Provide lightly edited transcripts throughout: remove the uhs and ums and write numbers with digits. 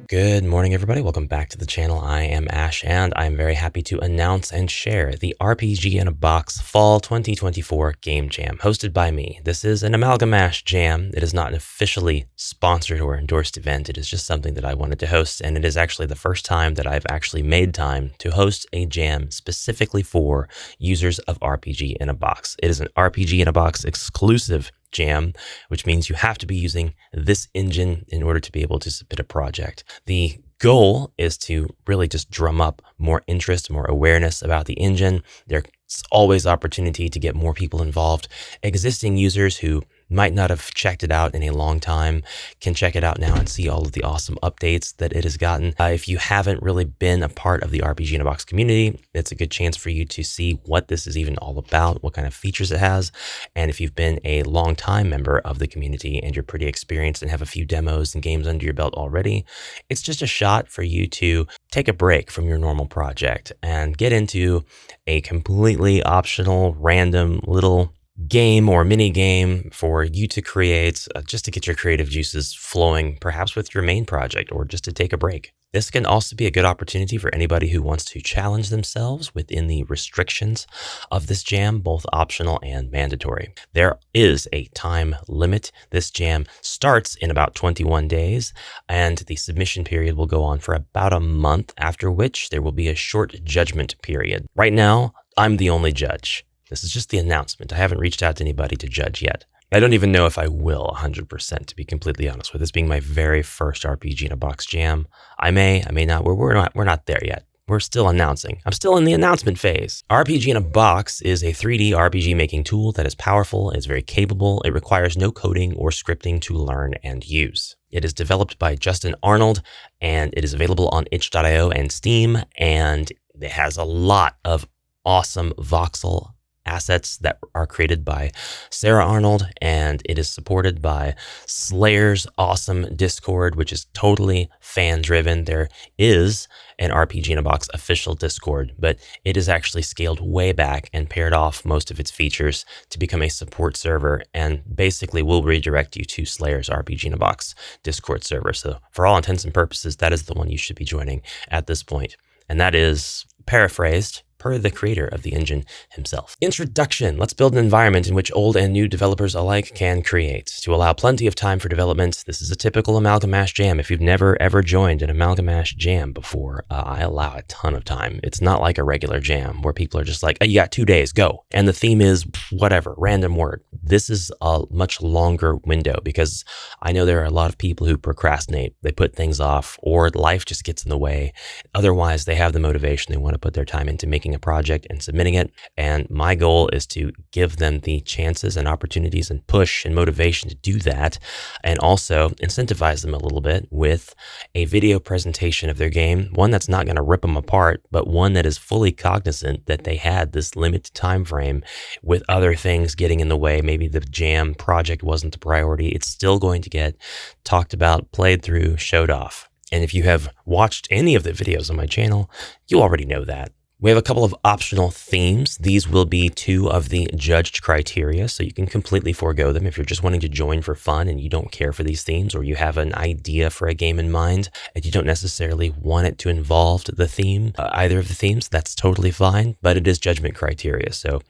Good morning, everybody. Welcome back to the channel. I am Ash, and I'm very happy to announce and share the RPG in a Box Fall 2024 Game Jam, hosted by me. This is an Amalgamash Jam. It is not an officially sponsored or endorsed event. It is just something that I wanted to host, and it is actually the first time that I've actually made time to host a jam specifically for users of RPG in a Box. It is an RPG in a Box exclusive jam, which means you have to be using this engine in order to be able to submit a project. The goal is to really just drum up more interest, more awareness about the engine. There's always opportunity to get more people involved. Existing users who might not have checked it out in a long time can check it out now and see all of the awesome updates that it has gotten. If you haven't really been a part of the RPG in a Box community, it's a good chance for you to see what this is even all about, what kind of features it has. And if you've been a long time member of the community and you're pretty experienced and have a few demos and games under your belt already, it's just a shot for you to take a break from your normal project and get into a completely optional, random little game or mini game for you to create just to get your creative juices flowing, perhaps with your main project or just to take a break. This can also be a good opportunity for anybody who wants to challenge themselves within the restrictions of this jam, both optional and mandatory. There is a time limit. This jam starts in about 21 days, and the submission period will go on for about a month, after which there will be a short judgment period. Right now, I'm the only judge. This is just the announcement. I haven't reached out to anybody to judge yet. I don't even know if I will 100%, to be completely honest, with this being my very first RPG in a Box jam. I may not. We're not there yet. We're still announcing. I'm still in the announcement phase. RPG in a Box is a 3D RPG making tool that is powerful, is very capable. It requires no coding or scripting to learn and use. It is developed by Justin Arnold, and it is available on itch.io and Steam, and it has a lot of awesome voxel assets that are created by Sarah Arnold, and it is supported by Slayer's awesome Discord, which is totally fan-driven. There is an RPG in a Box official Discord, but it is actually scaled way back and paired off most of its features to become a support server, and basically will redirect you to Slayer's RPG in a Box Discord server. So for all intents and purposes, that is the one you should be joining at this point. And that is, paraphrased, per the creator of the engine himself. Introduction. Let's build an environment in which old and new developers alike can create. To allow plenty of time for development, this is a typical Amalgamash jam. If you've never ever joined an Amalgamash jam before, I allow a ton of time. It's not like a regular jam where people are just like, oh, you got 2 days, go. And the theme is whatever, random word. This is a much longer window because I know there are a lot of people who procrastinate. They put things off, or life just gets in the way. Otherwise, they have the motivation. They want to put their time into making a project and submitting it. And my goal is to give them the chances and opportunities and push and motivation to do that, and also incentivize them a little bit with a video presentation of their game, one that's not going to rip them apart, but one that is fully cognizant that they had this limited time frame with other things getting in the way. Maybe the jam project wasn't the priority. It's still going to get talked about, played through, showed off. And if you have watched any of the videos on my channel, you already know that. We have a couple of optional themes. These will be 2 of the judged criteria, so you can completely forego them if you're just wanting to join for fun and you don't care for these themes, or you have an idea for a game in mind and you don't necessarily want it to involve the theme, either of the themes. That's totally fine, but it is judgment criteria. So,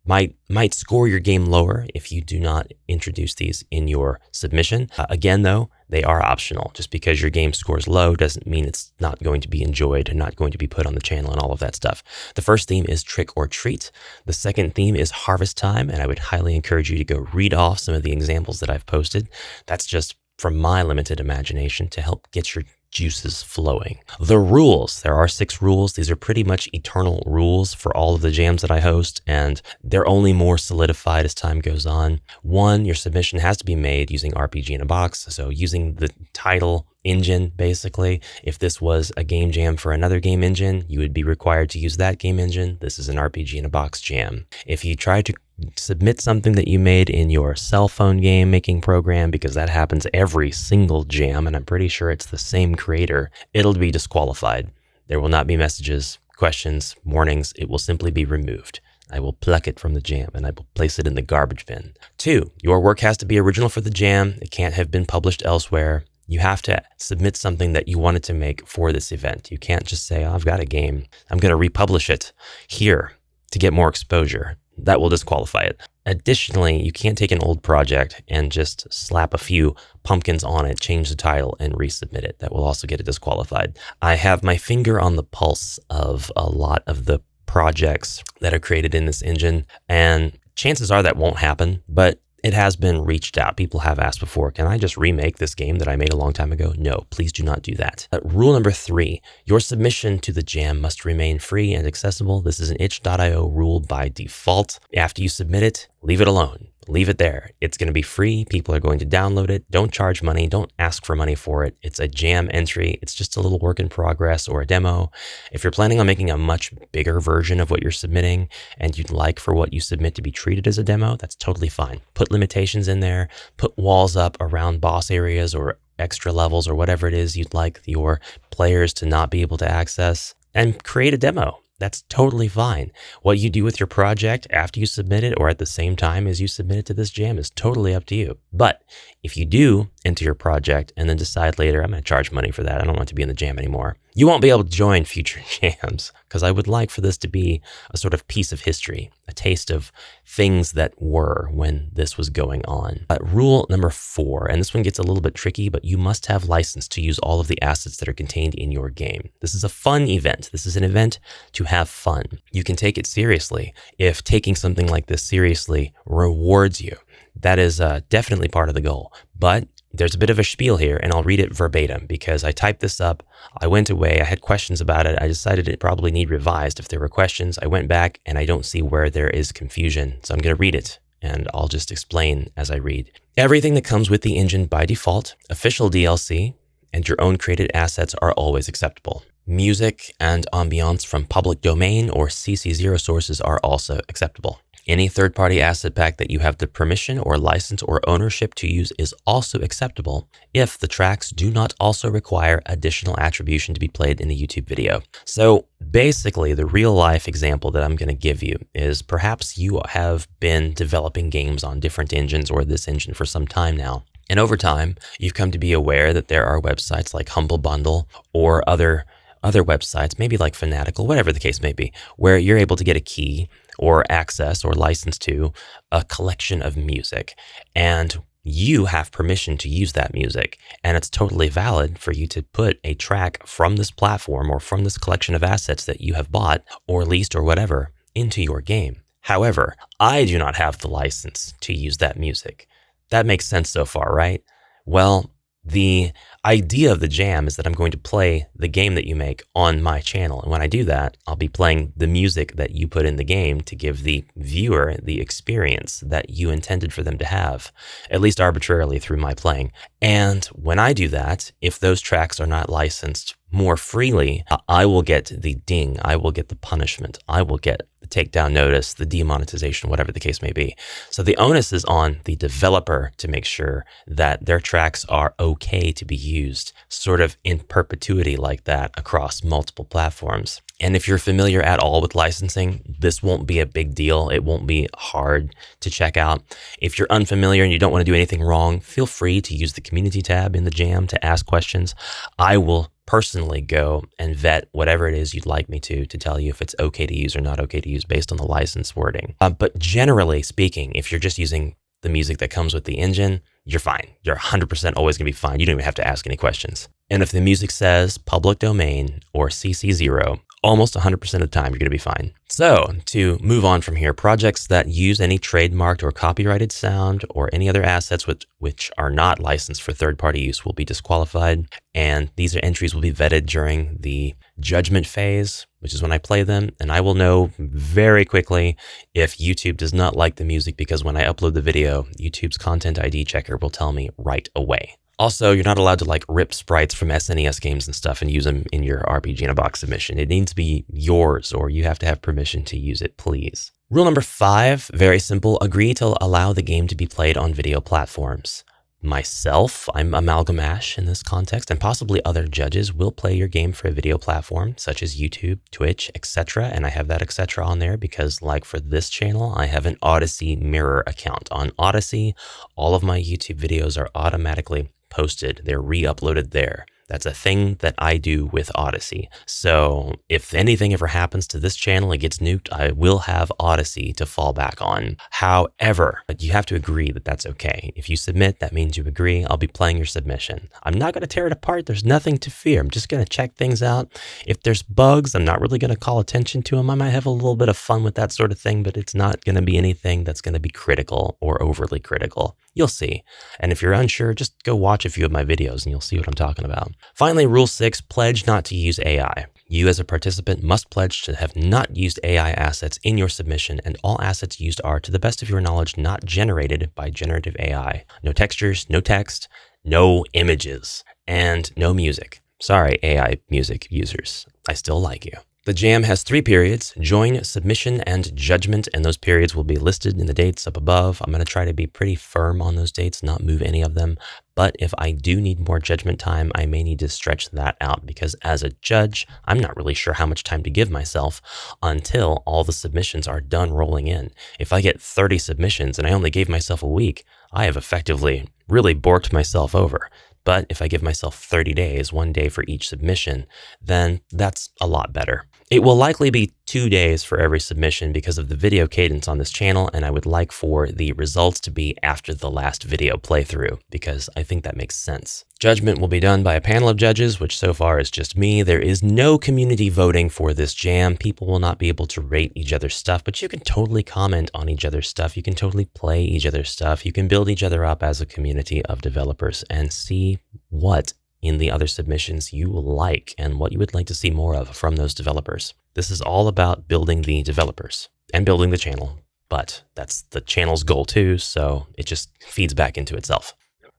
might score your game lower if you do not introduce these in your submission. Again, though, they are optional. Just because your game scores low doesn't mean it's not going to be enjoyed and not going to be put on the channel and all of that stuff. The first theme is Trick or Treat. The second theme is Harvest Time, and I would highly encourage you to go read off some of the examples that I've posted. That's just from my limited imagination to help get your juices flowing. The rules. There are 6 rules. These are pretty much eternal rules for all of the jams that I host, and they're only more solidified as time goes on. 1, your submission has to be made using RPG in a Box, so using the title engine, basically. If this was a game jam for another game engine, you would be required to use that game engine. This is an RPG in a Box jam. If you try to submit something that you made in your cell phone game making program, because that happens every single jam, and I'm pretty sure it's the same creator, it'll be disqualified. There will not be messages, questions, warnings. It will simply be removed. I will pluck it from the jam and I will place it in the garbage bin. 2, your work has to be original for the jam. It can't have been published elsewhere. You have to submit something that you wanted to make for this event. You can't just say, oh, I've got a game, I'm going to republish it here to get more exposure. That will disqualify it. Additionally, you can't take an old project and just slap a few pumpkins on it, change the title, and resubmit it. That will also get it disqualified. I have my finger on the pulse of a lot of the projects that are created in this engine, and chances are that won't happen, but it has been reached out. People have asked before, can I just remake this game that I made a long time ago? No, please do not do that. Rule number 3, your submission to the jam must remain free and accessible. This is an itch.io rule by default. After you submit it, leave it alone. Leave it there. It's going to be free. People are going to download it. Don't charge money. Don't ask for money for it. It's a jam entry. It's just a little work in progress or a demo. If you're planning on making a much bigger version of what you're submitting and you'd like for what you submit to be treated as a demo, that's totally fine. Put limitations in there. Put walls up around boss areas or extra levels or whatever it is you'd like your players to not be able to access, and create a demo. That's totally fine. What you do with your project after you submit it or at the same time as you submit it to this jam is totally up to you. But if you do enter your project and then decide later, I'm going to charge money for that, I don't want to be in the jam anymore, you won't be able to join future jams, because I would like for this to be a sort of piece of history, a taste of things that were when this was going on. Rule number 4, and this one gets a little bit tricky, but you must have license to use all of the assets that are contained in your game. This is a fun event. This is an event to have fun. You can take it seriously if taking something like this seriously rewards you. That is definitely part of the goal. But there's a bit of a spiel here, and I'll read it verbatim because I typed this up. I went away. I had questions about it. I decided it probably need revised if there were questions. I went back and I don't see where there is confusion. So I'm going to read it and I'll just explain as I read. Everything that comes with the engine by default, official DLC, and your own created assets are always acceptable. Music and ambiance from public domain or CC0 sources are also acceptable. Any third-party asset pack that you have the permission or license or ownership to use is also acceptable if the tracks do not also require additional attribution to be played in a YouTube video. So basically, the real-life example that I'm going to give you is perhaps you have been developing games on different engines or this engine for some time now. And over time, you've come to be aware that there are websites like Humble Bundle or other websites, maybe like Fanatical, whatever the case may be, where you're able to get a key or access or license to a collection of music. And you have permission to use that music. And it's totally valid for you to put a track from this platform or from this collection of assets that you have bought or leased or whatever into your game. However, I do not have the license to use that music. That makes sense so far, right? Well, the idea of the jam is that I'm going to play the game that you make on my channel. And when I do that, I'll be playing the music that you put in the game to give the viewer the experience that you intended for them to have, at least arbitrarily through my playing. And when I do that, if those tracks are not licensed more freely, I will get the ding, I will get the punishment, I will get the takedown notice, the demonetization, whatever the case may be. So the onus is on the developer to make sure that their tracks are okay to be used, sort of in perpetuity like that across multiple platforms. And if you're familiar at all with licensing, this won't be a big deal. It won't be hard to check out. If you're unfamiliar and you don't want to do anything wrong, feel free to use the community tab in the jam to ask questions. I will personally go and vet whatever it is you'd like me to tell you if it's okay to use or not okay to use based on the license wording. But generally speaking, if you're just using the music that comes with the engine, you're fine. You're 100% always going to be fine. You don't even have to ask any questions. And if the music says public domain or CC0, almost 100% of the time, you're going to be fine. So to move on from here, projects that use any trademarked or copyrighted sound or any other assets which are not licensed for third-party use will be disqualified. And these entries will be vetted during the judgment phase, which is when I play them. And I will know very quickly if YouTube does not like the music, because when I upload the video, YouTube's Content ID checker will tell me right away. Also, you're not allowed to like rip sprites from SNES games and stuff and use them in your RPG in a Box submission. It needs to be yours, or you have to have permission to use it, please. Rule number 5, very simple. Agree to allow the game to be played on video platforms. Myself, I'm Amalgam Ash in this context, and possibly other judges will play your game for a video platform such as YouTube, Twitch, etc. And I have that etc. on there because, like for this channel, I have an Odyssey mirror account. On Odyssey, all of my YouTube videos are automatically posted. They're re-uploaded there. That's a thing that I do with Odyssey. So if anything ever happens to this channel, it gets nuked, I will have Odyssey to fall back on. However, you have to agree that that's okay. If you submit, that means you agree. I'll be playing your submission. I'm not going to tear it apart. There's nothing to fear. I'm just going to check things out. If there's bugs, I'm not really going to call attention to them. I might have a little bit of fun with that sort of thing, but it's not going to be anything that's going to be critical or overly critical. You'll see. And if you're unsure, just go watch a few of my videos and you'll see what I'm talking about. Finally, Rule 6, pledge not to use AI. You as a participant must pledge to have not used AI assets in your submission, and all assets used are, to the best of your knowledge, not generated by generative AI. No textures, no text, no images, and no music. Sorry, AI music users. I still like you. The jam has 3 periods: join, submission, and judgment, and those periods will be listed in the dates up above. I'm going to try to be pretty firm on those dates, not move any of them. But if I do need more judgment time, I may need to stretch that out, because as a judge, I'm not really sure how much time to give myself until all the submissions are done rolling in. If I get 30 submissions and I only gave myself a week, I have effectively really borked myself over. But if I give myself 30 days, 1 day for each submission, then that's a lot better. It will likely be 2 days for every submission because of the video cadence on this channel, and I would like for the results to be after the last video playthrough, because I think that makes sense. Judgment will be done by a panel of judges, which so far is just me. There is no community voting for this jam. People will not be able to rate each other's stuff, but you can totally comment on each other's stuff. You can totally play each other's stuff. You can build each other up as a community of developers and see what in the other submissions you like and what you would like to see more of from those developers. This is all about building the developers and building the channel, but that's the channel's goal too, so it just feeds back into itself.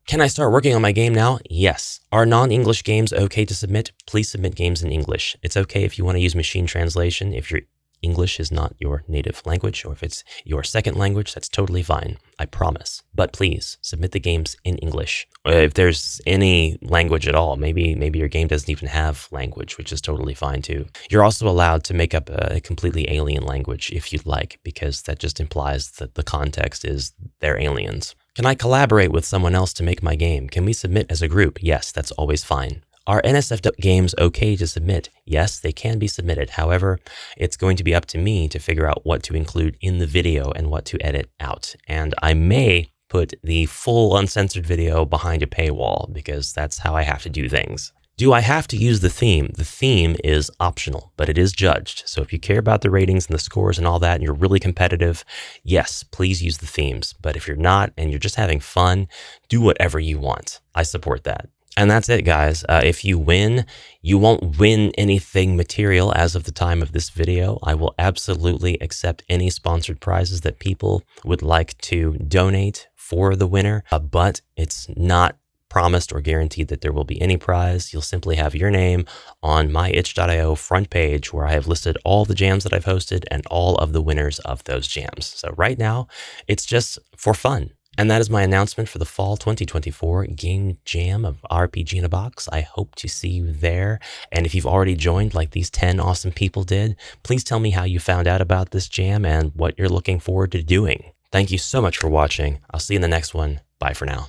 Can I start working on my game now? Yes. Are non-English games okay to submit? Please submit games in English. It's okay if you want to use machine translation. If your English is not your native language, or if it's your second language, that's totally fine. I promise. But please submit the games in English. If there's any language at all, maybe your game doesn't even have language, which is totally fine too. You're also allowed to make up a completely alien language if you'd like, because that just implies that the context is they're aliens. Can I collaborate with someone else to make my game? Can we submit as a group? Yes, that's always fine. Are NSFW games okay to submit? Yes, they can be submitted. However, it's going to be up to me to figure out what to include in the video and what to edit out. And I may put the full uncensored video behind a paywall, because that's how I have to do things. Do I have to use the theme? The theme is optional, but it is judged. So if you care about the ratings and the scores and all that, and you're really competitive, yes, please use the themes. But if you're not, and you're just having fun, do whatever you want. I support that. And that's it, guys. If you win, you won't win anything material as of the time of this video. I will absolutely accept any sponsored prizes that people would like to donate for the winner, but it's not promised or guaranteed that there will be any prize. You'll simply have your name on my itch.io front page, where I have listed all the jams that I've hosted and all of the winners of those jams. So right now, it's just for fun. And that is my announcement for the fall 2024 game jam of RPG in a Box. I hope to see you there. And if you've already joined, like these 10 awesome people did, please tell me how you found out about this jam and what you're looking forward to doing. Thank you so much for watching. I'll see you in the next one. Bye for now.